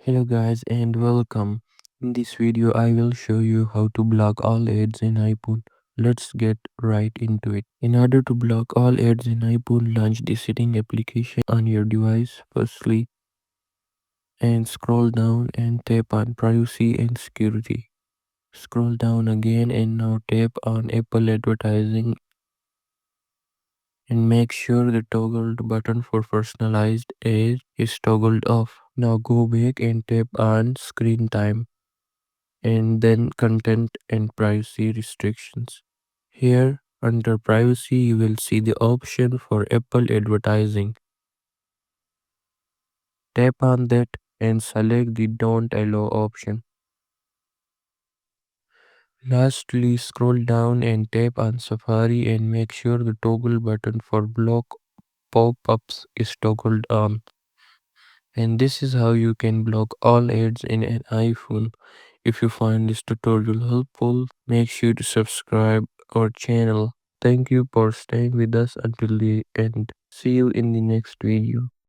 Hello guys and welcome. In this video I will show you how to block all ads in iPhone. Let's get right into it. In order to block all ads in iPhone, launch the setting application on your device firstly and scroll down and tap on privacy and security. Scroll down again and now tap on Apple advertising and make sure the toggled button for personalized ads is toggled off. Now go back and tap on screen time and then content and privacy restrictions. Here, under privacy, you will see the option for Apple advertising. Tap on that and select the don't allow option. Lastly, scroll down and tap on Safari and make sure the toggle button for block pop-ups is toggled on. And this is how you can block all ads in an iPhone. If you find this tutorial helpful, make sure to subscribe our channel. Thank you for staying with us until the end. See you in the next video.